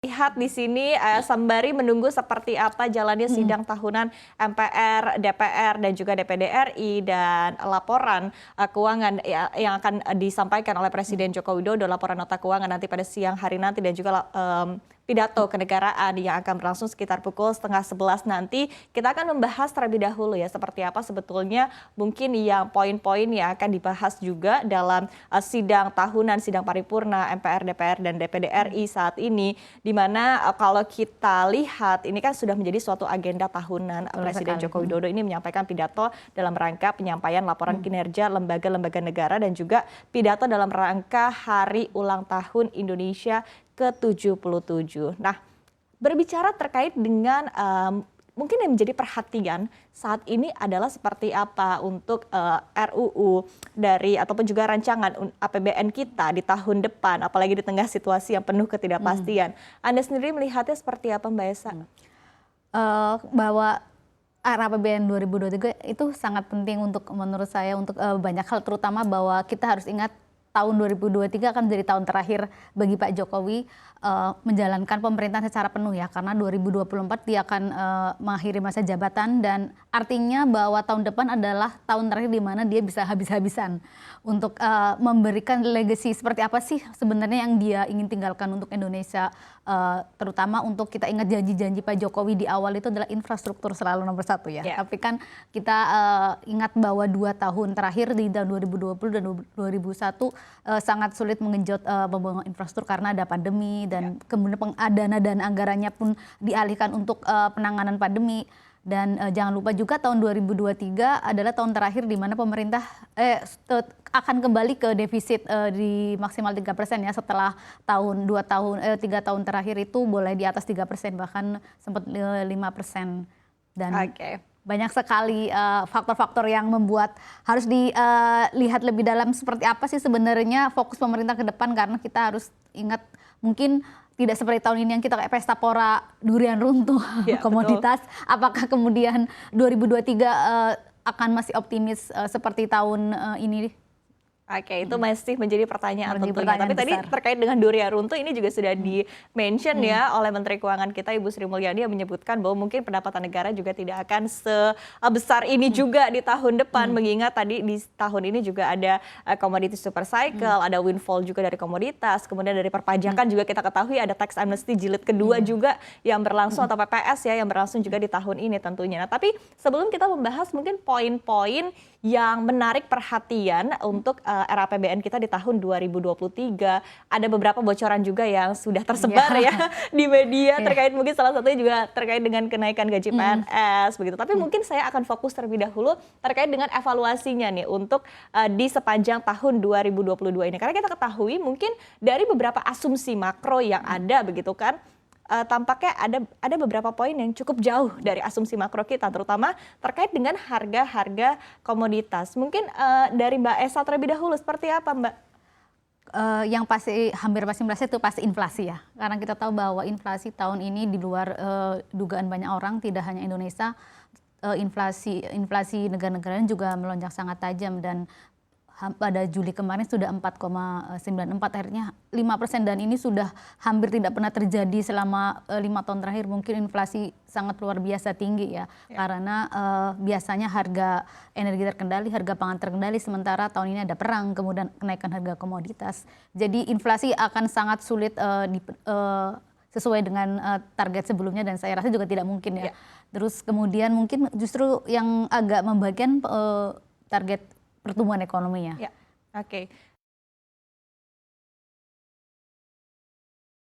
lihat di sini sembari menunggu seperti apa jalannya sidang tahunan MPR, DPR dan juga DPD RI dan laporan keuangan yang akan disampaikan oleh Presiden Joko Widodo, laporan nota keuangan nanti pada siang hari nanti dan juga pidato kenegaraan yang akan berlangsung sekitar pukul 10:30 nanti. Kita akan membahas terlebih dahulu ya seperti apa sebetulnya mungkin yang poin-poin yang akan dibahas juga dalam sidang tahunan, sidang paripurna MPR, DPR dan DPD RI saat ini, di mana kalau kita lihat ini kan sudah menjadi suatu agenda tahunan. Presiden Joko Widodo ini menyampaikan pidato dalam rangka penyampaian laporan kinerja lembaga-lembaga negara dan juga pidato dalam rangka Hari Ulang Tahun Indonesia ke-77. Nah, berbicara terkait dengan mungkin yang menjadi perhatian saat ini adalah seperti apa untuk RUU dari ataupun juga rancangan APBN kita di tahun depan, apalagi di tengah situasi yang penuh ketidakpastian. Anda sendiri melihatnya seperti apa, Mbak Esa? Bahwa RAPBN 2023 itu sangat penting untuk menurut saya untuk banyak hal, terutama bahwa kita harus ingat tahun 2023 akan menjadi tahun terakhir bagi Pak Jokowi menjalankan pemerintahan secara penuh ya, karena 2024 dia akan mengakhiri masa jabatan dan artinya bahwa tahun depan adalah tahun terakhir di mana dia bisa habis-habisan untuk memberikan legacy seperti apa sih sebenarnya yang dia ingin tinggalkan untuk Indonesia, terutama untuk kita ingat janji-janji Pak Jokowi di awal itu adalah infrastruktur selalu nomor satu ya. Tapi kan kita ingat bahwa 2 tahun terakhir di tahun 2020 dan 2021 sangat sulit menggenjot pembangunan infrastruktur karena ada pandemi dan kemudian dana dan anggarannya pun dialihkan untuk penanganan pandemi. Dan jangan lupa juga tahun 2023 adalah tahun terakhir di mana pemerintah akan kembali ke defisit di maksimal 3% ya, setelah 3 tahun terakhir itu boleh di atas 3%, bahkan sempat 5%. Dan banyak sekali faktor-faktor yang membuat harus dilihat lebih dalam seperti apa sih sebenarnya fokus pemerintah ke depan, karena kita harus ingat mungkin tidak seperti tahun ini yang kita kayak pesta pora durian runtuh komoditas. Betul. Apakah kemudian 2023 akan masih optimis seperti tahun ini? Oke, itu masih menjadi pertanyaan tentunya. Tapi tadi terkait dengan durian runtuh ini juga sudah di-mention ya oleh Menteri Keuangan kita Ibu Sri Mulyani yang menyebutkan bahwa mungkin pendapatan negara juga tidak akan sebesar ini juga di tahun depan. Mengingat tadi di tahun ini juga ada commodity super cycle, ada windfall juga dari komoditas, kemudian dari perpajakan juga kita ketahui ada tax amnesty jilid kedua juga yang berlangsung atau PPS ya yang berlangsung juga di tahun ini tentunya. Nah, tapi sebelum kita membahas mungkin poin-poin yang menarik perhatian untuk RAPBN kita di tahun 2023. Ada beberapa bocoran juga yang sudah tersebar ya di media terkait mungkin salah satunya juga terkait dengan kenaikan gaji PNS begitu. Tapi mungkin saya akan fokus terlebih dahulu terkait dengan evaluasinya nih untuk di sepanjang tahun 2022 ini. Karena kita ketahui mungkin dari beberapa asumsi makro yang ada begitu kan, tampaknya ada beberapa poin yang cukup jauh dari asumsi makro kita, terutama terkait dengan harga-harga komoditas. Mungkin dari Mbak Esa terlebih dahulu, seperti apa Mbak? Yang pasti hampir pasti merasa itu pasti inflasi ya, karena kita tahu bahwa inflasi tahun ini di luar dugaan banyak orang, tidak hanya Indonesia, inflasi negara-negara juga melonjak sangat tajam dan pada Juli kemarin sudah 4,94, akhirnya 5%, dan ini sudah hampir tidak pernah terjadi selama 5 tahun terakhir. Mungkin inflasi sangat luar biasa tinggi ya. Karena biasanya harga energi terkendali, harga pangan terkendali, sementara tahun ini ada perang, kemudian kenaikan harga komoditas. Jadi inflasi akan sangat sulit sesuai dengan target sebelumnya, dan saya rasa juga tidak mungkin ya. Terus kemudian mungkin justru yang agak membagian target pertumbuhan ekonominya. Oke.